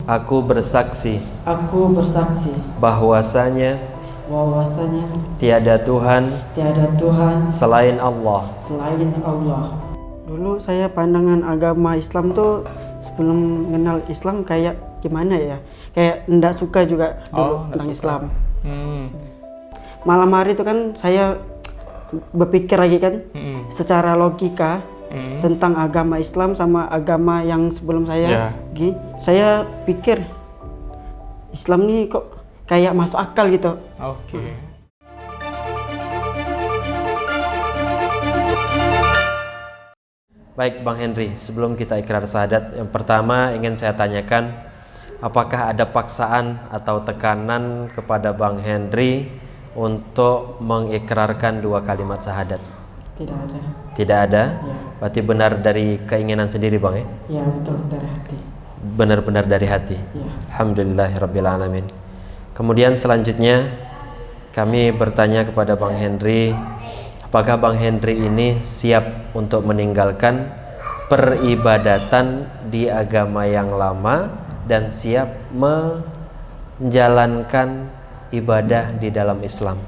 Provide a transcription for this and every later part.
Aku bersaksi Aku bersaksi bahwasanya bahwasanya tiada Tuhan tiada Tuhan selain Allah. selain Allah. Dulu saya pandangan agama Islam tuh sebelum kenal Islam kayak gimana ya? Kayak enggak suka juga dulu tentang Islam. Malam hari itu kan saya berpikir lagi kan secara logika tentang agama Islam sama agama yang sebelum saya saya pikir Islam nih kok kayak masuk akal gitu. Oke. Baik Bang Henry, sebelum kita ikrar syahadat, yang pertama ingin saya tanyakan, apakah ada paksaan atau tekanan kepada Bang Henry untuk mengikrarkan dua kalimat syahadat? Tidak ada. Tidak ada? Ya. Berarti benar dari keinginan sendiri Bang ya? Ya, betul, dari hati. Benar-benar dari hati? Ya. Alhamdulillahirrabbilalamin. Kemudian selanjutnya kami bertanya kepada Bang Henry, apakah Bang Henry ini siap untuk meninggalkan peribadatan di agama yang lama dan siap menjalankan ibadah di dalam Islam?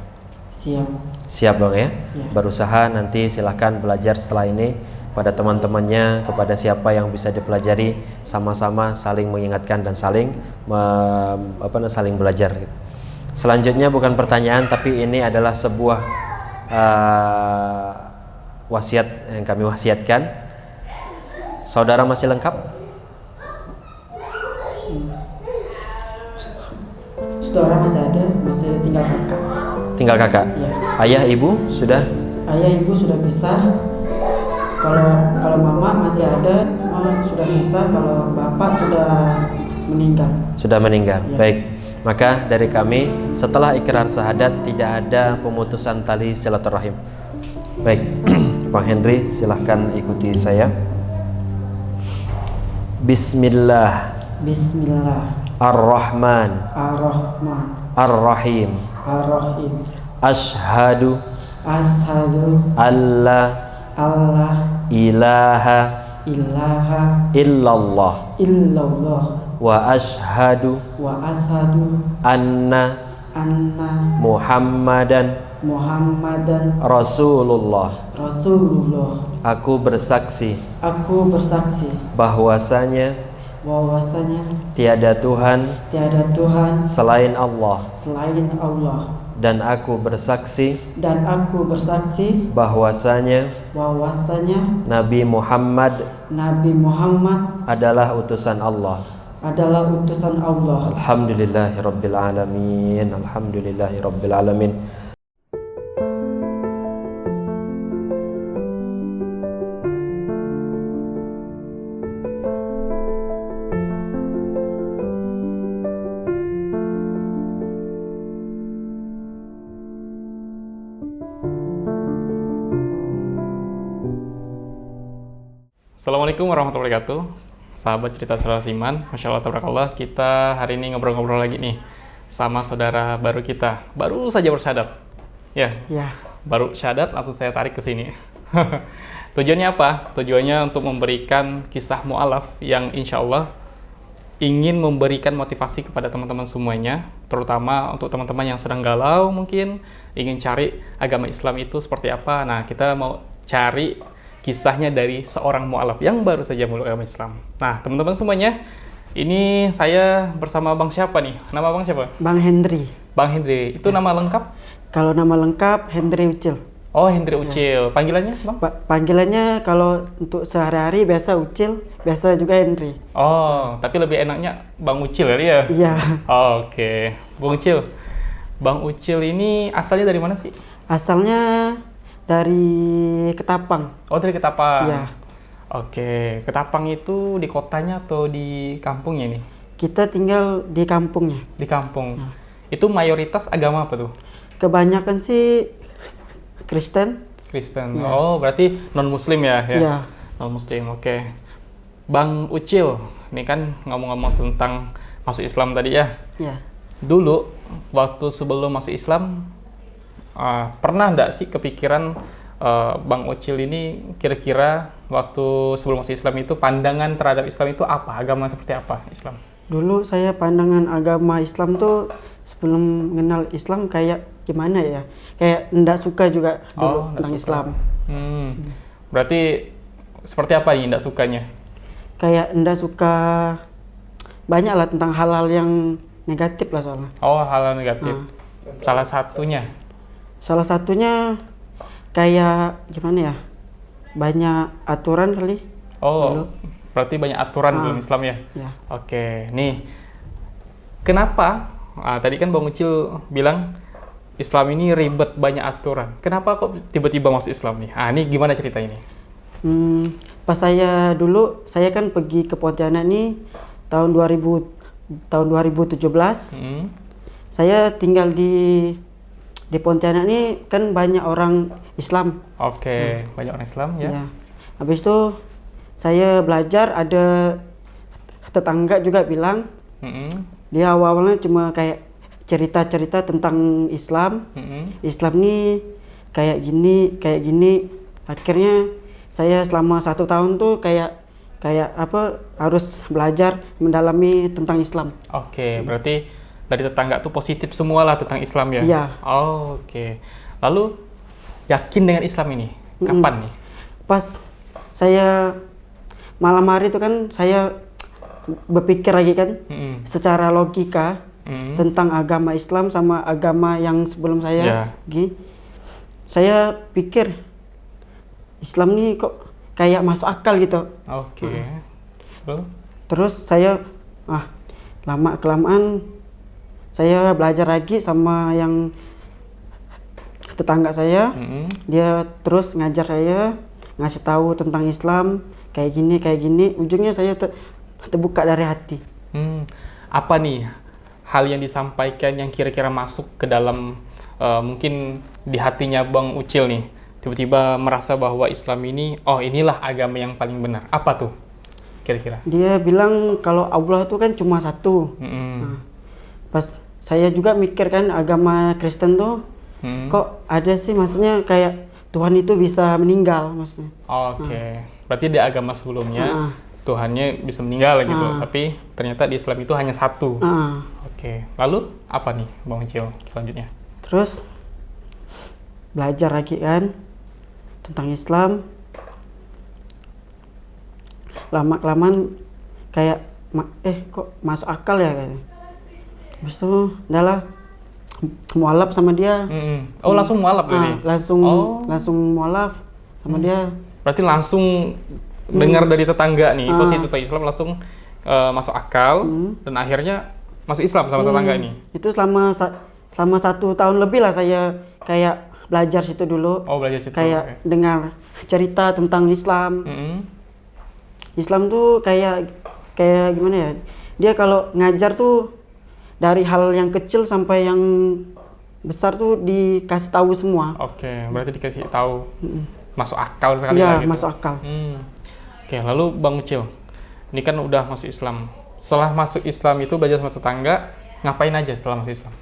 Siap. Siap Bang ya? Ya. Berusaha nanti silahkan belajar setelah ini pada teman-temannya, kepada siapa yang bisa dipelajari, sama-sama saling mengingatkan dan saling saling belajar gitu. Selanjutnya bukan pertanyaan, tapi ini adalah sebuah wasiat yang kami wasiatkan. Saudara masih lengkap? Saudara masih ada, masih tinggal kakak. Tinggal kakak? Ya. Ayah, ibu sudah? Ayah, ibu sudah pisah. Kalau mama masih ada, mama sudah pisah. Kalau bapak sudah meninggal. Sudah meninggal. Ya. Baik. Maka dari kami setelah ikrar syahadat tidak ada pemutusan tali silaturahim. Baik. Bang Henry silahkan ikuti saya. Bismillah. Bismillah. Ar-Rahman. Ar-Rahman. Ar-Rahim. Ar-Rahim. Ashhadu Ashhadu alla alla ilaha ilaha illallah illallah wa ashhadu wa ashhadu anna anna Muhammadan Muhammadan Rasulullah. Rasulullah. Aku bersaksi Aku bersaksi bahwasanya bahwasanya tiada Tuhan tiada Tuhan selain Allah, selain Allah, dan aku bersaksi dan aku bersaksi bahwasanya bahwasanya Nabi Muhammad Nabi Muhammad adalah utusan Allah. adalah utusan Allah. Alhamdulillahirabbil alamin. Alhamdulillahirabbil alamin. Assalamualaikum warahmatullahi wabarakatuh. Sahabat cerita saudara Siman, Masya Allah tabarakallah, kita hari ini ngobrol-ngobrol lagi nih sama saudara baru kita, baru saja bersyahadat. Ya, baru syahadat langsung saya tarik ke sini. Tujuannya apa? Tujuannya untuk memberikan kisah mu'alaf yang insya Allah ingin memberikan motivasi kepada teman-teman semuanya, terutama untuk teman-teman yang sedang galau mungkin, ingin cari agama Islam itu seperti apa. Nah, kita mau cari kisahnya dari seorang mu'alaf yang baru saja meluk agama Islam. Nah, teman-teman semuanya, ini saya bersama Bang siapa nih? Nama Bang siapa? Bang Henry. Bang Henry. Itu nama lengkap? Kalau nama lengkap Henry Ucil. Oh, Henry Ucil. Panggilannya, Bang? Panggilannya kalau untuk sehari-hari biasa Ucil, biasa juga Henry. Oh, tapi lebih enaknya Bang Ucil kali ya? Iya. Oh, oke. Bang Ucil. Bang Ucil ini asalnya dari mana sih? Asalnya dari Ketapang. Oh, dari Ketapang. Iya. Oke, Ketapang itu di kotanya atau di kampungnya nih? Kita tinggal di kampungnya. Di kampung. Itu mayoritas agama apa tuh? Kebanyakan sih Kristen. Kristen. Iya. Oh, berarti non-muslim ya? Iya. Non-muslim, oke. Bang Ucil, ini kan ngomong-ngomong tentang masuk Islam tadi ya? Iya. Dulu, waktu sebelum masuk Islam, pernah nggak sih kepikiran Bang Ucil ini kira-kira waktu sebelum masuk Islam itu pandangan terhadap Islam itu apa? Agama seperti apa Islam? Dulu saya pandangan agama Islam tuh sebelum mengenal Islam kayak gimana ya? Kayak ndak suka juga dulu tentang Islam. Berarti seperti apa nih ndak sukanya? Kayak ndak suka banyak lah tentang hal-hal yang negatif lah soalnya. Oh, hal negatif. Salah satunya? Salah satunya kayak gimana ya? Banyak aturan kali. Oh, dulu. Berarti banyak aturan dalam Islam ya? Ya. Oke, nih. Kenapa? Tadi kan Bang Ucil bilang Islam ini ribet, banyak aturan. Kenapa kok tiba-tiba masuk Islam nih? Ini gimana cerita ini? Pas saya dulu, saya kan pergi ke Pontianak nih tahun 2017. Saya tinggal di Pontianak nih kan banyak orang Islam. Oke, banyak orang Islam ya. Ya. Habis itu saya belajar, ada tetangga juga bilang, dia awalnya cuma kayak cerita-cerita tentang Islam. Islam nih kayak gini. Akhirnya saya selama 1 tahun tuh kayak apa harus belajar mendalami tentang Islam. Oke, berarti dari tetangga tuh positif semua lah tentang Islam ya? Iya. Oke. Lalu yakin dengan Islam ini? Kapan nih? Pas saya malam hari itu kan saya berpikir lagi kan secara logika tentang agama Islam sama agama yang sebelum saya saya pikir Islam nih kok kayak masuk akal gitu. Oke. Terus saya lama kelamaan saya belajar lagi sama yang tetangga saya. Dia terus ngajar saya, ngasih tahu tentang Islam kayak gini. Ujungnya saya terbuka dari hati. Apa nih hal yang disampaikan yang kira-kira masuk ke dalam mungkin di hatinya Bang Ucil nih? Tiba-tiba merasa bahwa Islam ini, inilah agama yang paling benar. Apa tuh kira-kira? Dia bilang kalau Allah itu kan cuma satu. Pas saya juga mikir kan agama Kristen tuh kok ada sih, maksudnya kayak Tuhan itu bisa meninggal maksudnya. Oke. Berarti di agama sebelumnya Tuhannya bisa meninggal gitu, tapi ternyata di Islam itu hanya satu. Oke. Lalu apa nih Bang Ucil selanjutnya? Terus belajar lagi kan tentang Islam. Lama-kelamaan kayak kok masuk akal ya kayaknya. Habis itu udahlah mualaf sama dia. Langsung mualaf berarti? Langsung mualaf sama dia. Berarti langsung dengar dari tetangga nih, positif Islam langsung masuk akal dan akhirnya masuk Islam sama tetangga ini. Itu selama 1 tahun lebih lah saya kayak belajar situ dulu. Belajar situ. Kayak dengar cerita tentang Islam. Islam tuh kayak gimana ya? Dia kalau ngajar tuh dari hal yang kecil sampai yang besar tuh dikasih tahu semua. Oke, berarti dikasih tahu. Masuk akal sekali lah gitu. Iya, masuk akal. Oke, lalu Bang Ucil, ini kan udah masuk Islam. Setelah masuk Islam itu belajar sama tetangga, ngapain aja setelah masuk Islam?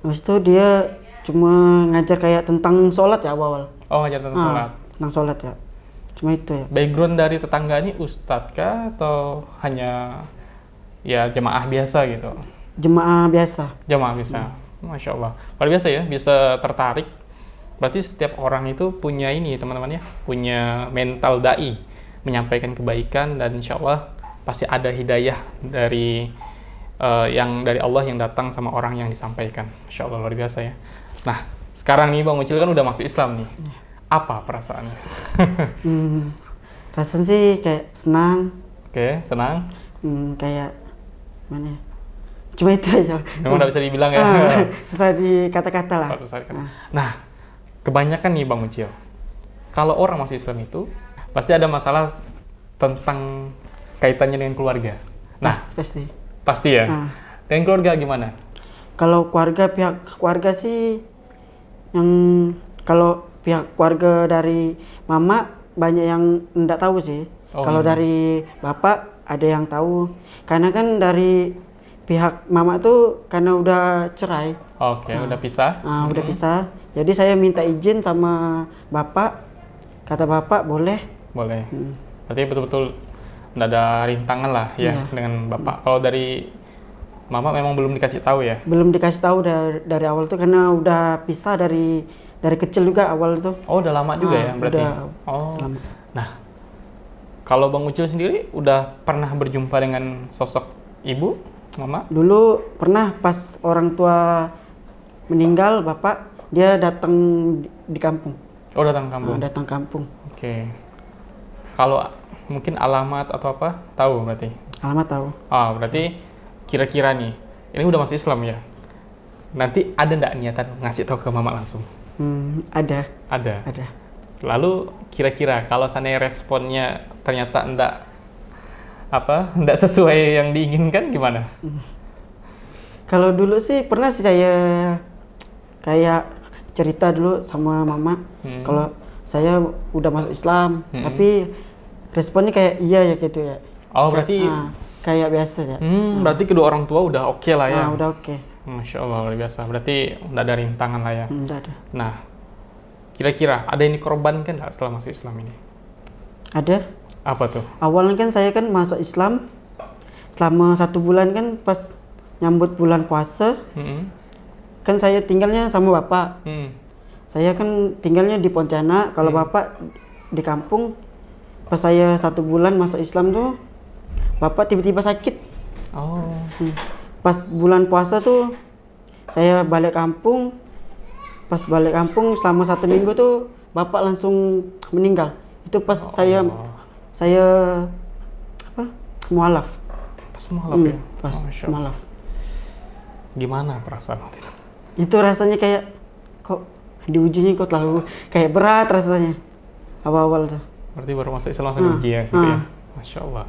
Habis itu dia cuma ngajar kayak tentang sholat ya awal. Ngajar tentang sholat. Tentang sholat ya. Cuma itu ya. Background dari tetangga ini ustadz kah atau hanya ya jemaah biasa gitu? Jemaah biasa. Jemaah biasa. Masya Allah. Luar biasa ya, bisa tertarik. Berarti setiap orang itu punya ini teman-teman ya, punya mental da'i, menyampaikan kebaikan, dan insya Allah pasti ada hidayah dari yang dari Allah yang datang sama orang yang disampaikan. Masya Allah, luar biasa ya. Nah, sekarang nih Bang Ucil kan udah masuk Islam nih. Apa perasaannya? Rasanya sih kayak senang. Oke, senang. Kayak mana ya? Cuma itu aja. Memang nggak bisa dibilang ya. Susah dikata-kata lah. Nah, kebanyakan nih Bang Ucil, kalau orang masuk Islam itu pasti ada masalah tentang kaitannya dengan keluarga. Nah, pasti ya. Dengan keluarga gimana? Kalau pihak keluarga sih, kalau pihak keluarga dari mama banyak yang enggak tahu sih. Kalau dari bapak ada yang tahu. Karena kan dari pihak mama tuh karena udah cerai. Udah pisah. Udah pisah. Jadi saya minta izin sama bapak. Kata bapak boleh. Boleh. Berarti betul-betul nggak ada rintangan lah ya dengan Bapak. Kalau dari Mama memang belum dikasih tahu ya? Belum dikasih tahu dari awal tuh karena udah pisah dari kecil juga awal itu. Oh, udah lama juga ya berarti? Udah lama. Nah, kalau Bang Ucil sendiri udah pernah berjumpa dengan sosok ibu, Mama? Dulu pernah pas orang tua meninggal, Bapak, dia datang di kampung. Oh, datang kampung? Datang kampung. Oke. Kalau mungkin alamat atau apa, tahu berarti? Alamat tahu. Ah, berarti kira-kira nih, ini udah masuk Islam ya? Nanti ada nggak niatan ngasih tahu ke Mama langsung? Ada. Ada. Lalu kira-kira kalau seandainya responnya ternyata enggak sesuai yang diinginkan gimana? Kalau dulu sih pernah sih saya kayak cerita dulu sama Mama kalau saya udah masuk Islam, tapi responnya kayak iya ya gitu ya. Oh, berarti kayak biasa ya. Berarti kedua orang tua udah oke lah ya? Udah oke. Masya Allah, luar biasa. Berarti udah ada rintangan lah ya? Udah ada. Nah, kira-kira ada yang dikorbankan nggak setelah masuk Islam ini? Ada. Apa tuh? Awalnya kan saya kan masuk Islam selama 1 bulan kan pas nyambut bulan puasa. Kan saya tinggalnya sama Bapak. Saya kan tinggalnya di Pontianak, kalau Bapak di kampung. Pas saya 1 bulan masuk Islam tuh, Bapak tiba-tiba sakit. Oh. Pas bulan puasa tuh, saya balik kampung. Pas balik kampung selama 1 minggu tuh, Bapak langsung meninggal. Itu pas saya mualaf. Pas mualaf ya? Pas mualaf. Gimana perasaan waktu itu? Itu rasanya kayak, kok di ujinya kok terlalu kayak berat rasanya. Awal-awal tuh. Berarti baru masuk Islam langsung uji ya? Gitu ya? Masya Allah.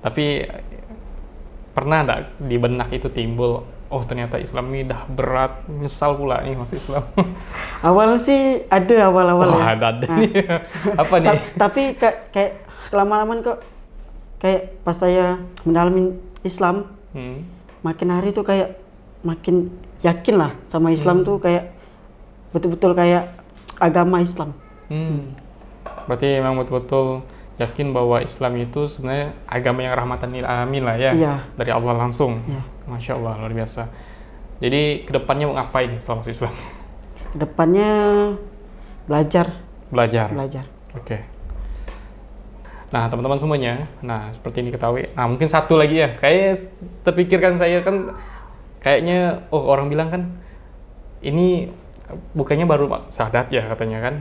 Tapi pernah nggak di benak itu timbul, oh ternyata Islam ini dah berat, nyesal pula nih masuk Islam? Awal sih ada awal-awal ya. Ada nih. Apa nih? Tapi kayak lama-lama kok kayak pas saya mendalami Islam, makin hari tuh kayak makin yakin lah sama Islam tuh kayak betul-betul kayak agama Islam. Berarti memang betul-betul yakin bahwa Islam itu sebenarnya agama yang rahmatan lil alamin lah ya, dari Allah langsung. Masya Allah, luar biasa. Jadi kedepannya mau ngapain setelah masuk Islam? Kedepannya belajar. Oke. Nah, teman-teman semuanya, nah seperti ini ketahui. Nah, mungkin satu lagi ya, kayak terpikirkan saya kan kayaknya, oh orang bilang kan ini bukannya baru syahadat ya katanya kan.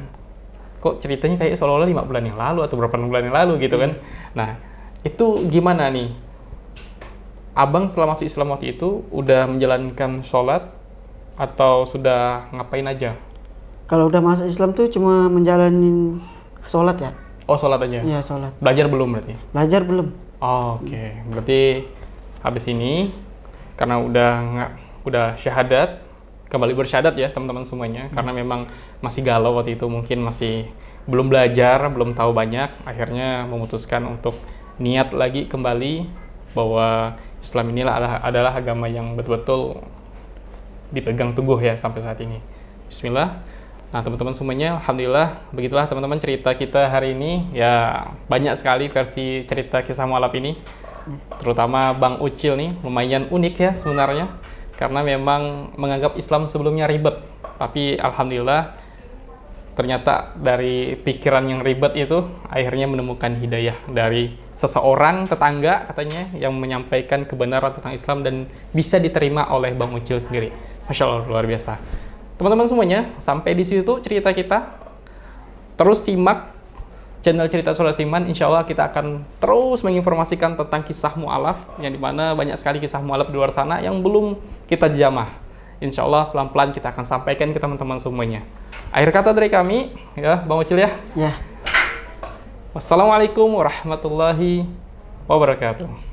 Kok ceritanya kayak seolah-olah 5 bulan yang lalu atau berapa bulan yang lalu gitu kan. Nah, itu gimana nih? Abang setelah masuk Islam waktu itu udah menjalankan sholat atau sudah ngapain aja? Kalau udah masuk Islam tuh cuma menjalanin sholat ya. Oh, sholat aja? Iya, sholat. Belajar belum berarti? Belajar belum. Oh, oke. Berarti habis ini karena udah syahadat, kembali bersyahadat ya teman-teman semuanya, karena memang masih galau waktu itu, mungkin masih belum belajar, belum tahu banyak, akhirnya memutuskan untuk niat lagi kembali bahwa Islam inilah adalah agama yang betul-betul dipegang teguh ya sampai saat ini. Bismillah. Nah, teman-teman semuanya, alhamdulillah begitulah teman-teman cerita kita hari ini. Ya, banyak sekali versi cerita kisah mualaf ini. Terutama Bang Ucil nih lumayan unik ya sebenarnya. Karena memang menganggap Islam sebelumnya ribet, tapi alhamdulillah ternyata dari pikiran yang ribet itu akhirnya menemukan hidayah dari seseorang tetangga katanya yang menyampaikan kebenaran tentang Islam dan bisa diterima oleh Bang Ucil sendiri. Masya Allah, luar biasa. Teman-teman semuanya, sampai di situ cerita kita. Terus simak channel Cerita Sulaiman, insya Allah kita akan terus menginformasikan tentang kisah mu'alaf, yang dimana banyak sekali kisah mu'alaf di luar sana yang belum kita jamah. Insya Allah pelan-pelan kita akan sampaikan ke teman-teman semuanya. Akhir kata dari kami, ya Bang Ucil ya. Ya. Wassalamualaikum warahmatullahi wabarakatuh.